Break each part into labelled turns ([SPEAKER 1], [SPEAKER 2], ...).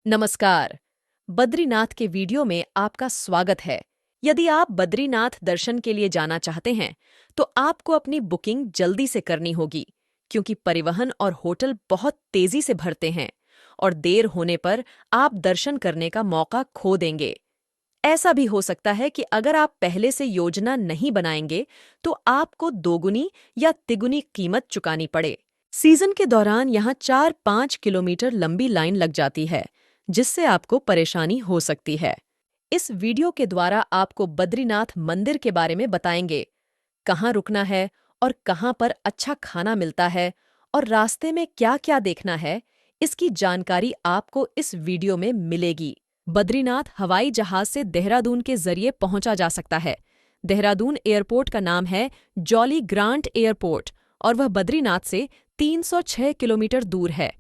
[SPEAKER 1] नमस्कार। बद्रीनाथ के वीडियो में आपका स्वागत है। यदि आप बद्रीनाथ दर्शन के लिए जाना चाहते हैं तो आपको अपनी बुकिंग जल्दी से करनी होगी, क्योंकि परिवहन और होटल बहुत तेजी से भरते हैं और देर होने पर आप दर्शन करने का मौका खो देंगे। ऐसा भी हो सकता है कि अगर आप पहले से योजना नहीं बनाएंगे तो आपको दोगुनी या तिगुनी कीमत चुकानी पड़े। सीजन के दौरान यहाँ 4-5 किलोमीटर लंबी लाइन लग जाती है, जिससे आपको परेशानी हो सकती है। इस वीडियो के द्वारा आपको बद्रीनाथ मंदिर के बारे में बताएंगे, कहाँ रुकना है और कहाँ पर अच्छा खाना मिलता है और रास्ते में क्या-क्या देखना है, इसकी जानकारी आपको इस वीडियो में मिलेगी। बद्रीनाथ हवाई जहाज से देहरादून के जरिए पहुंचा जा सकता है। देहरादून एयरपोर्ट का नाम है जॉली ग्रांट एयरपोर्ट और वह बद्रीनाथ से 306 किलोमीटर दूर है।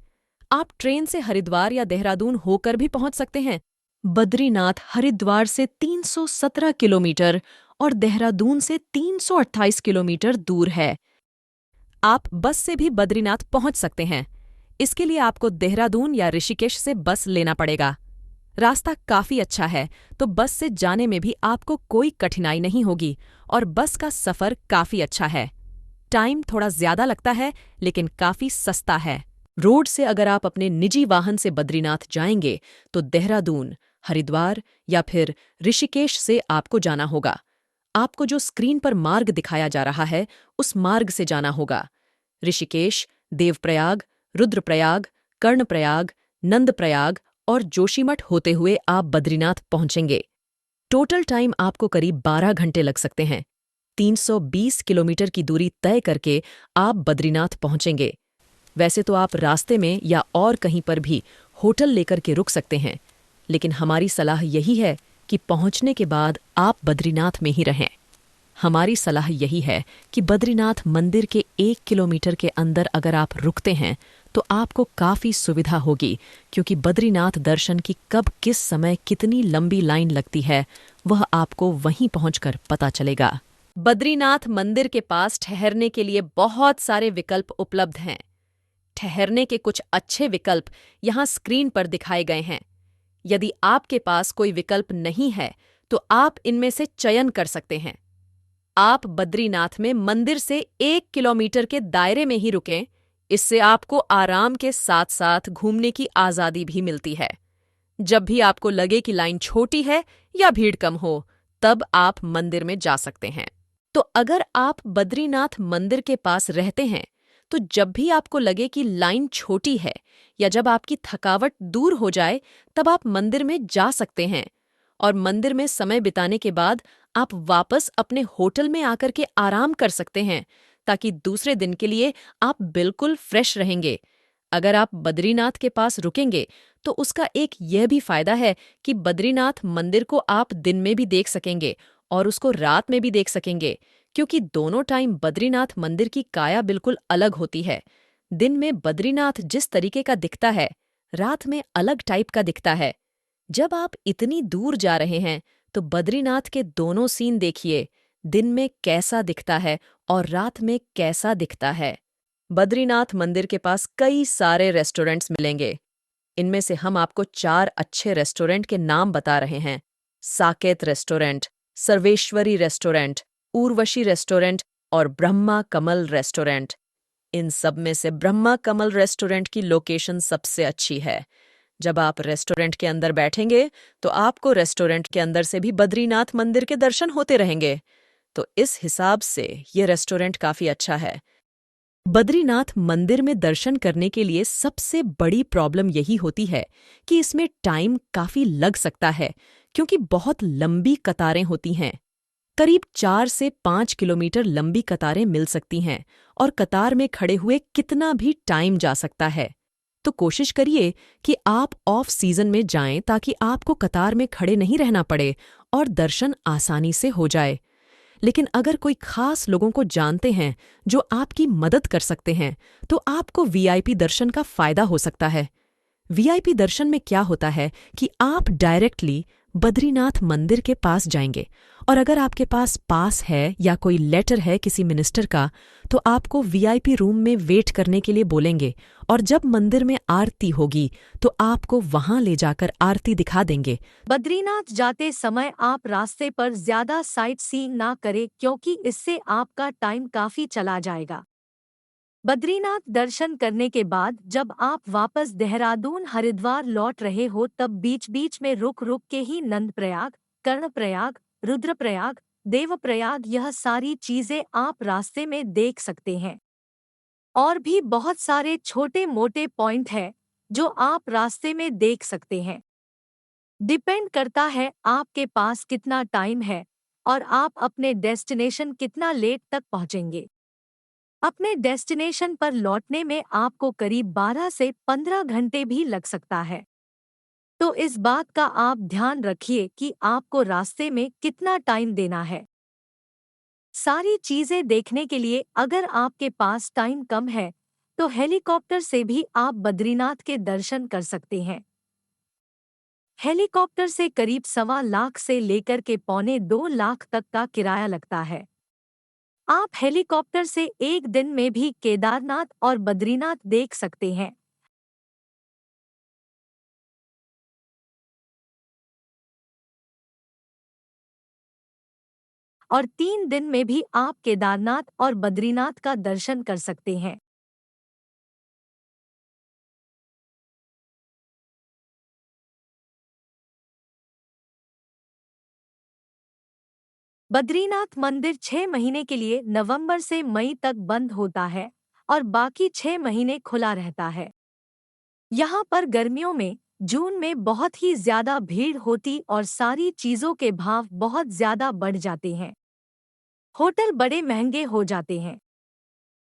[SPEAKER 1] आप ट्रेन से हरिद्वार या देहरादून होकर भी पहुंच सकते हैं। बद्रीनाथ हरिद्वार से 317 किलोमीटर और देहरादून से 328 किलोमीटर दूर है। आप बस से भी बद्रीनाथ पहुंच सकते हैं। इसके लिए आपको देहरादून या ऋषिकेश से बस लेना पड़ेगा। रास्ता काफी अच्छा है, तो बस से जाने में भी आपको कोई कठिनाई नहीं होगी और बस का सफर काफी अच्छा है। टाइम थोड़ा ज्यादा लगता है, लेकिन काफी सस्ता है। रोड से अगर आप अपने निजी वाहन से बद्रीनाथ जाएंगे तो देहरादून, हरिद्वार या फिर ऋषिकेश से आपको जाना होगा। आपको जो स्क्रीन पर मार्ग दिखाया जा रहा है, उस मार्ग से जाना होगा। ऋषिकेश, देवप्रयाग, रुद्रप्रयाग, कर्णप्रयाग, नंदप्रयाग और जोशीमठ होते हुए आप बद्रीनाथ पहुंचेंगे। टोटल टाइम आपको करीब 12 घंटे लग सकते हैं। 320 किलोमीटर की दूरी तय करके आप बद्रीनाथ पहुंचेंगे। वैसे तो आप रास्ते में या और कहीं पर भी होटल लेकर के रुक सकते हैं, लेकिन हमारी सलाह यही है कि पहुंचने के बाद आप बद्रीनाथ में ही रहें। हमारी सलाह यही है कि बद्रीनाथ मंदिर के 1 किलोमीटर के अंदर अगर आप रुकते हैं तो आपको काफ़ी सुविधा होगी, क्योंकि बद्रीनाथ दर्शन की कब किस समय कितनी लंबी लाइन लगती है वह आपको वहीं पहुंचकर पता चलेगा। बद्रीनाथ मंदिर के पास ठहरने के लिए बहुत सारे विकल्प उपलब्ध हैं। ठहरने के कुछ अच्छे विकल्प यहाँ स्क्रीन पर दिखाए गए हैं। यदि आपके पास कोई विकल्प नहीं है तो आप इनमें से चयन कर सकते हैं। आप बद्रीनाथ में मंदिर से 1 किलोमीटर के दायरे में ही रुकें। इससे आपको आराम के साथ साथ घूमने की आज़ादी भी मिलती है। जब भी आपको लगे कि लाइन छोटी है या भीड़ कम हो, तब आप मंदिर में जा सकते हैं। तो अगर आप बद्रीनाथ मंदिर के पास रहते हैं तो जब भी आपको लगे कि लाइन छोटी है या जब आपकी थकावट दूर हो जाए, तब आप मंदिर में जा सकते हैं और मंदिर में समय बिताने के बाद आप वापस अपने होटल में आकर के आराम कर सकते हैं, ताकि दूसरे दिन के लिए आप बिल्कुल फ्रेश रहेंगे। अगर आप बद्रीनाथ के पास रुकेंगे तो उसका एक यह भी फायदा है कि बद्रीनाथ मंदिर को आप दिन में भी देख सकेंगे और उसको रात में भी देख सकेंगे, क्योंकि दोनों टाइम बद्रीनाथ मंदिर की काया बिल्कुल अलग होती है। दिन में बद्रीनाथ जिस तरीके का दिखता है, रात में अलग टाइप का दिखता है। जब आप इतनी दूर जा रहे हैं तो बद्रीनाथ के दोनों सीन देखिए, दिन में कैसा दिखता है और रात में कैसा दिखता है। बद्रीनाथ मंदिर के पास कई सारे रेस्टोरेंट्स मिलेंगे। इनमें से हम आपको 4 अच्छे रेस्टोरेंट के नाम बता रहे हैं। Saket restaurant, Sarveshwari restaurant, Urvashi restaurant और ब्रह्मा कमल रेस्टोरेंट। इन सब में से ब्रह्मा कमल रेस्टोरेंट की लोकेशन सबसे अच्छी है। जब आप रेस्टोरेंट के अंदर बैठेंगे तो आपको रेस्टोरेंट के अंदर से भी बद्रीनाथ मंदिर के दर्शन होते रहेंगे। तो इस हिसाब से ये रेस्टोरेंट काफ़ी अच्छा है। बद्रीनाथ मंदिर में दर्शन करने के लिए सबसे बड़ी प्रॉब्लम यही होती है कि इसमें टाइम काफ़ी लग सकता है, क्योंकि बहुत लंबी कतारें होती हैं। करीब 4 से 5 किलोमीटर लंबी कतारें मिल सकती हैं और कतार में खड़े हुए कितना भी टाइम जा सकता है। तो कोशिश करिए कि आप ऑफ सीजन में जाएं, ताकि आपको कतार में खड़े नहीं रहना पड़े और दर्शन आसानी से हो जाए। लेकिन अगर कोई खास लोगों को जानते हैं जो आपकी मदद कर सकते हैं, तो आपको वीआईपी दर्शन का फायदा हो सकता है। वीआईपी दर्शन में क्या होता है कि आप डायरेक्टली बद्रीनाथ मंदिर के पास जाएंगे और अगर आपके पास पास है या कोई लेटर है किसी मिनिस्टर का, तो आपको वीआईपी रूम में वेट करने के लिए बोलेंगे और जब मंदिर में आरती होगी तो आपको वहां ले जाकर आरती दिखा देंगे।
[SPEAKER 2] बद्रीनाथ जाते समय आप रास्ते पर ज्यादा साइट सीइंग ना करें क्योंकि इससे आपका टाइम काफी चला जाएगा। बद्रीनाथ दर्शन करने के बाद जब आप वापस देहरादून हरिद्वार लौट रहे हो तब बीच बीच में रुक रुक के ही नंदप्रयाग, कर्णप्रयाग, रुद्रप्रयाग, देवप्रयाग यह सारी चीजें आप रास्ते में देख सकते हैं। और भी बहुत सारे छोटे मोटे पॉइंट हैं जो आप रास्ते में देख सकते हैं। डिपेंड करता है आपके पास कितना टाइम है और आप अपने डेस्टिनेशन कितना लेट तक पहुंचेंगे। अपने डेस्टिनेशन पर लौटने में आपको करीब 12 से 15 घंटे भी लग सकता है। तो इस बात का आप ध्यान रखिए कि आपको रास्ते में कितना टाइम देना है। सारी चीजें देखने के लिए अगर आपके पास टाइम कम है तो हेलीकॉप्टर से भी आप बद्रीनाथ के दर्शन कर सकते हैं। हेलीकॉप्टर से करीब 1.25 लाख से लेकर के 1.25 लाख तक का किराया लगता है। आप हेलीकॉप्टर से एक दिन में भी केदारनाथ और बद्रीनाथ देख सकते हैं। और 3 दिन में भी आप केदारनाथ और बद्रीनाथ का दर्शन कर सकते हैं। बद्रीनाथ मंदिर 6 महीने के लिए नवंबर से मई तक बंद होता है और बाकी 6 महीने खुला रहता है। यहाँ पर गर्मियों में जून में बहुत ही ज्यादा भीड़ होती और सारी चीजों के भाव बहुत ज्यादा बढ़ जाते हैं। होटल बड़े महंगे हो जाते हैं।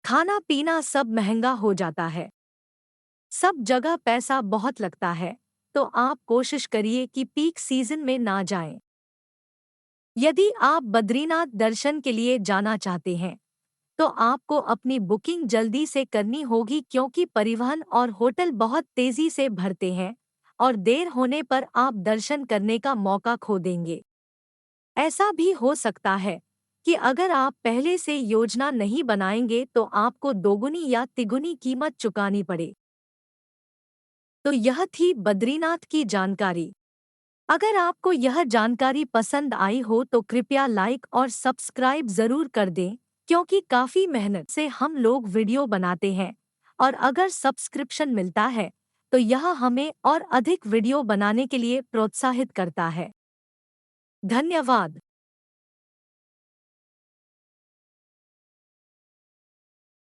[SPEAKER 2] खाना पीना सब महंगा हो जाता है। सब जगह पैसा बहुत लगता है, तो आप कोशिश करिए कि पीक सीजन में ना जाएं। यदि आप बद्रीनाथ दर्शन के लिए जाना चाहते हैं तो आपको अपनी बुकिंग जल्दी से करनी होगी क्योंकि परिवहन और होटल बहुत तेजी से भरते हैं और देर होने पर आप दर्शन करने का मौका खो देंगे। ऐसा भी हो सकता है कि अगर आप पहले से योजना नहीं बनाएंगे तो आपको दोगुनी या तिगुनी कीमत चुकानी पड़े। तो यह थी बद्रीनाथ की जानकारी। अगर आपको यह जानकारी पसंद आई हो तो कृपया लाइक और सब्सक्राइब जरूर कर दें क्योंकि काफ़ी मेहनत से हम लोग वीडियो बनाते हैं और अगर सब्सक्रिप्शन मिलता है तो यह हमें और अधिक वीडियो बनाने के लिए प्रोत्साहित करता है। धन्यवाद।